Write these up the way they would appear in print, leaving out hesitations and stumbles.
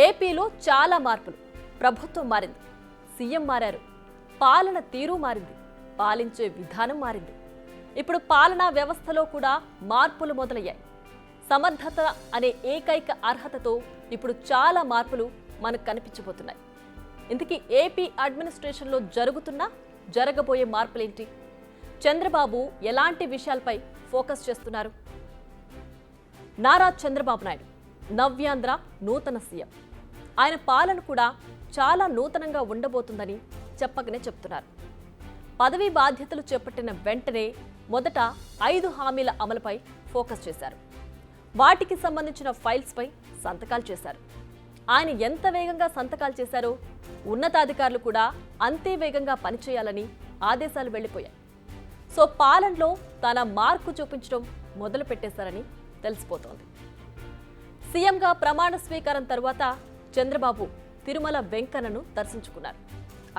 ఏపీలో చాలా మార్పులు. ప్రభుత్వం మారింది, సీఎం మారారు, పాలన తీరు మారింది, పాలించే విధానం మారింది. ఇప్పుడు పాలనా వ్యవస్థలో కూడా మార్పులు మొదలయ్యాయి. సమర్థత అనే ఏకైక అర్హతతో ఇప్పుడు చాలా మార్పులు మనకు కనిపించబోతున్నాయి. ఇందుకీ ఏపీ అడ్మినిస్ట్రేషన్లో జరగబోయే మార్పులేంటి? చంద్రబాబు ఎలాంటి విషయాలపై ఫోకస్ చేస్తున్నారు? నారా చంద్రబాబు నాయుడు నవ్యాంధ్ర నూతన సీఎం. ఆయన పాలన కూడా చాలా నూతనంగా ఉండబోతుందని చెప్పకనే చెప్తున్నారు. పదవీ బాధ్యతలు చేపట్టిన వెంటనే మొదట 5 హామీల అమలుపై ఫోకస్ చేశారు. వాటికి సంబంధించిన ఫైల్స్పై సంతకాలు చేశారు. ఆయన ఎంత వేగంగా సంతకాలు చేశారో ఉన్నతాధికారులు కూడా అంతే వేగంగా పనిచేయాలని ఆదేశాలు వెళ్లిపోయాయి. సో పాలనలో తన మార్కు చూపించడం మొదలు పెట్టేశారని తెలిసిపోతోంది. సీఎంగా ప్రమాణ స్వీకారం తర్వాత చంద్రబాబు తిరుమల వెంకన్నను దర్శించుకున్నారు.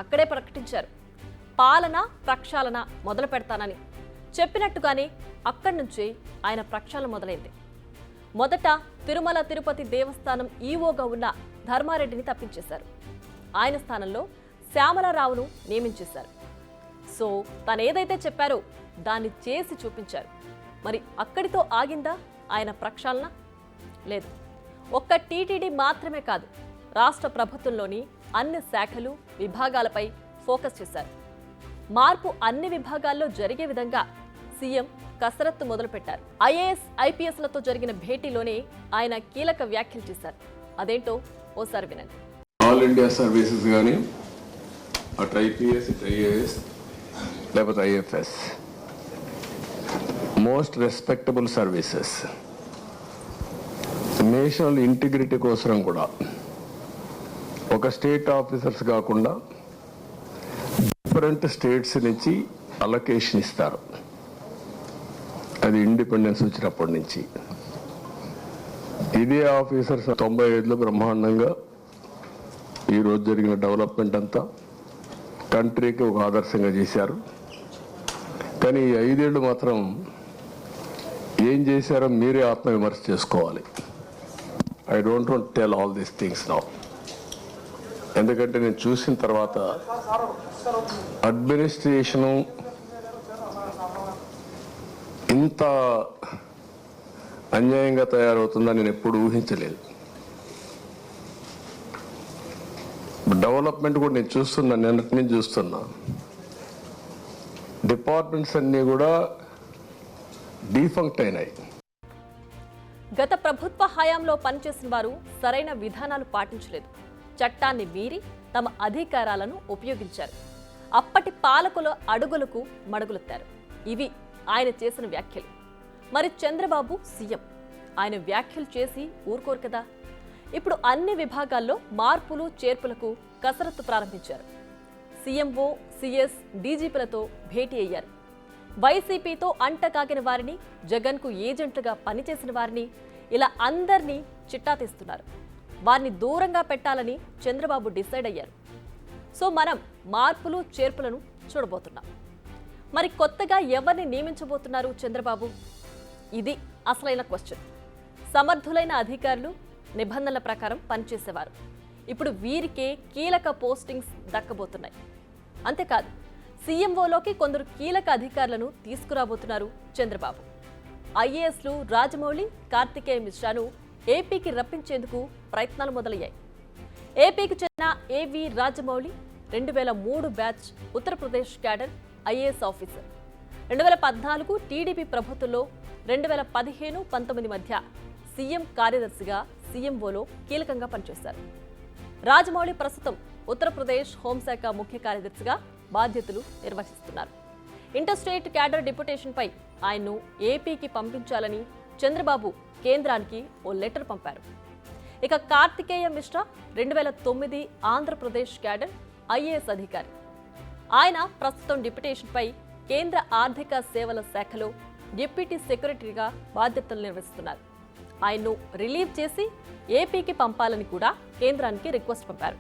అక్కడే ప్రకటించారు, పాలన ప్రక్షాళన మొదలు పెడతానని. చెప్పినట్టుగానే అక్కడి నుంచే ఆయన ప్రక్షాళన మొదలైంది. మొదట తిరుమల తిరుపతి దేవస్థానం ఈవోగా ఉన్న ధర్మారెడ్డిని తప్పించేశారు. ఆయన స్థానంలో శ్యామలరావును నియమించేశారు. సో తనేదైతే చెప్పారో దాన్ని చేసి చూపించారు. మరి అక్కడితో ఆగిందా ఆయన ప్రక్షాళన? లేదు. ఒక్క టీటీడీ మాత్రమే కాదు, రాష్ట్ర ప్రభుత్వంలోని అన్ని శాఖలు విభాగాలపై ఫోకస్ చేశారు. మార్పు అన్ని విభాగాల్లో జరిగే విధంగా సీఎం కసరత్తు మొదలుపెట్టారు. ఐఏఎస్ ఐపీఎస్లతో జరిగిన భేటీలోనే ఆయన కీలక వ్యాఖ్యలు చేశారు. అదేంటో ఓసారి వినండి. ఆల్ ఇండియా సర్వీసెస్ కానీ అటు ఐపీఎస్ ఇటు ఐఏఎస్ లేకపోతే IFS most respectable services national integrity కోసం కూడా ఒక స్టేట్ ఆఫీసర్స్ కాకుండా డిఫరెంట్ స్టేట్స్ నుంచి అలొకేషన్ ఇస్తారు. అది ఇండిపెండెన్స్ వచ్చినప్పటి నుంచి ఇదే ఆఫీసర్స్ 95లో బ్రహ్మాండంగా ఈరోజు జరిగిన డెవలప్మెంట్ అంతా కంట్రీకి ఒక ఆదర్శంగా చేశారు. కానీ ఈ 5 ఏళ్ళు మాత్రం ఏం చేశారో మీరే ఆత్మవిమర్శ చేసుకోవాలి. I don't want tell all these things now. ఎందుకంటే నేను చూసిన తర్వాత అడ్మినిస్ట్రేషను ఇంత అన్యాయంగా తయారవుతుందని నేను ఎప్పుడు ఊహించలేదు. డెవలప్మెంట్ కూడా నేను చూస్తున్నా, నిన్నటి నుంచి చూస్తున్నా. డిపార్ట్మెంట్స్ అన్నీ కూడా డీఫంక్ట్ అయినాయి. గత ప్రభుత్వ హయాంలో పనిచేసిన వారు సరైన విధానాలు పాటించలేదు. చట్టాన్ని మీరి తమ అధికారాలను ఉపయోగించారు. అప్పటి పాలకుల అడుగులకు మడుగులెత్తారు. ఇవి ఆయన చేసిన వ్యాఖ్యలు. మరి చంద్రబాబు సీఎం, ఆయన వ్యాఖ్యలు చేసి ఊరుకోరు కదా. ఇప్పుడు అన్ని విభాగాల్లో మార్పులు చేర్పులకు కసరత్తు ప్రారంభించారు. సీఎంఓ, సీఎస్, డీజీపీలతో భేటీ అయ్యారు. వైసీపీతో అంటకాగిన వారిని, జగన్కు ఏజెంట్లుగా పనిచేసిన వారిని, ఇలా అందరినీ చిట్టా తీస్తున్నారు. వారిని దూరంగా పెట్టాలని చంద్రబాబు డిసైడ్ అయ్యారు. సో మనం మార్పులు చేర్పులను చూడబోతున్నాం. మరి కొత్తగా ఎవరిని నియమించబోతున్నారు చంద్రబాబు? ఇది అసలైన క్వశ్చన్. సమర్థులైన అధికారులు, నిబంధనల ప్రకారం పనిచేసేవారు. ఇప్పుడు వీరికే కీలక పోస్టింగ్స్ దక్కబోతున్నాయి. అంతేకాదు, సీఎంఓలోకి కొందరు కీలక అధికారులను తీసుకురాబోతున్నారు చంద్రబాబు. ఐఏఎస్లు రాజమౌళి, కార్తికేయ మిశ్రాను ఏపీకి రప్పించేందుకు ప్రయత్నాలు మొదలయ్యాయి. ఏపీకి చెందిన ఏవి Rajamouli 2003 batch Uttar Pradesh cadre IAS officer. 2014 TDP ప్రభుత్వంలో 2015-19 మధ్య సీఎం కార్యదర్శిగా సీఎంఓలో కీలకంగా పనిచేశారు. రాజమౌళి ప్రస్తుతం ఉత్తరప్రదేశ్ హోంశాఖ ముఖ్య కార్యదర్శిగా బాధ్యతలు నిర్వహిస్తున్నారు. ఇంటర్స్టేట్ క్యాడర్ డిప్యుటేషన్పై ఆయన్ను ఏపీకి పంపించాలని చంద్రబాబు కేంద్రానికి ఓ లెటర్ పంపారు. ఇక కార్తికేయ మిశ్రా 2009 ఆంధ్రప్రదేశ్ క్యాడర్ ఐఏఎస్ అధికారి. ఆయన ప్రస్తుతం డిప్యుటేషన్పై కేంద్ర ఆర్థిక సేవల శాఖలో డిప్యూటీ సెక్రటరీగా బాధ్యతలు నిర్వహిస్తున్నారు. ఆయన్ను రిలీవ్ చేసి ఏపీకి పంపాలని కూడా కేంద్రానికి రిక్వెస్ట్ పంపారు.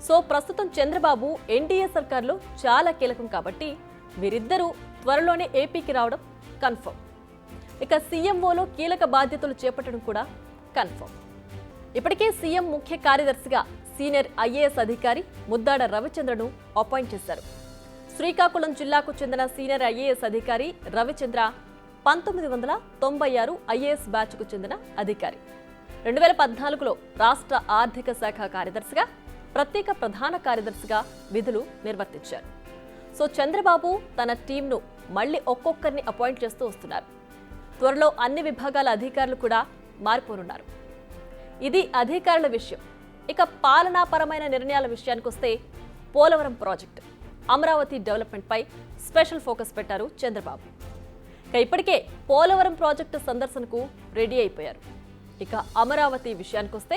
సో ప్రస్తుతం చంద్రబాబు ఎన్డీఏ సర్కార్లో చాలా కీలకం కాబట్టి వీరిద్దరూ త్వరలోనే ఏపీకి రావడం కన్ఫర్మ్. ఇక సీఎంఓలో కీలక బాధ్యతలు చేపట్టడం కూడా కన్ఫర్మ్. ఇప్పటికే సీఎం ముఖ్య కార్యదర్శిగా సీనియర్ ఐఏఎస్ అధికారి ముద్దాడ రవిచంద్రను అపాయింట్ చేశారు. శ్రీకాకుళం జిల్లాకు చెందిన సీనియర్ ఐఏఎస్ అధికారి రవిచంద్ర 1996 ఐఏఎస్ బ్యాచ్కు చెందిన అధికారి. 2014లో రాష్ట్ర ఆర్థిక శాఖ కార్యదర్శిగా, ప్రత్యేక ప్రధాన కార్యదర్శిగా విధులు నిర్వర్తించారు. సో చంద్రబాబు తన టీంను మళ్లీ ఒక్కొక్కరిని అపాయింట్ చేస్తూ వస్తున్నారు. త్వరలో అన్ని విభాగాల అధికారులు కూడా మారిపోనున్నారు. ఇది అధికారుల విషయం. ఇక పాలనాపరమైన నిర్ణయాల విషయానికి వస్తే పోలవరం ప్రాజెక్టు, అమరావతి డెవలప్మెంట్ పై స్పెషల్ ఫోకస్ పెట్టారు చంద్రబాబు. ఇక ఇప్పటికే పోలవరం ప్రాజెక్టు సందర్శనకు రెడీ అయిపోయారు. ఇక అమరావతి విషయానికి వస్తే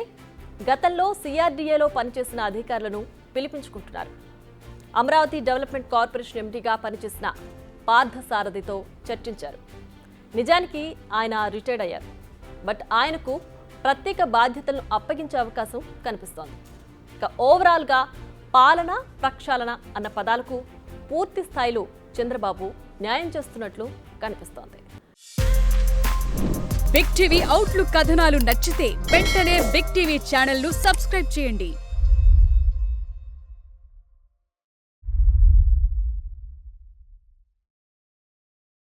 గతంలో సిఆర్డీఏలో పనిచేసిన అధికారులను పిలిపించుకుంటున్నారు. అమరావతి డెవలప్మెంట్ కార్పొరేషన్ ఎండీగా పనిచేసిన పార్థసారథితో చర్చించారు. నిజానికి ఆయన రిటైర్డ్ అయ్యారు. బట్ ఆయనకు ప్రత్యేక బాధ్యతలను అప్పగించే అవకాశం కనిపిస్తోంది. ఇక ఓవరాల్గా పాలన, ప్రక్షాళన అన్న పదాలకు పూర్తి స్థాయిలో చంద్రబాబు న్యాయం చేస్తున్నట్లు కనిపిస్తోంది. బిగ్ టీవీ అవుట్లుక్ కథనాలు నచ్చితే వెంటనే బిగ్ టీవీ ఛానల్ ను సబ్స్క్రైబ్ చేయండి.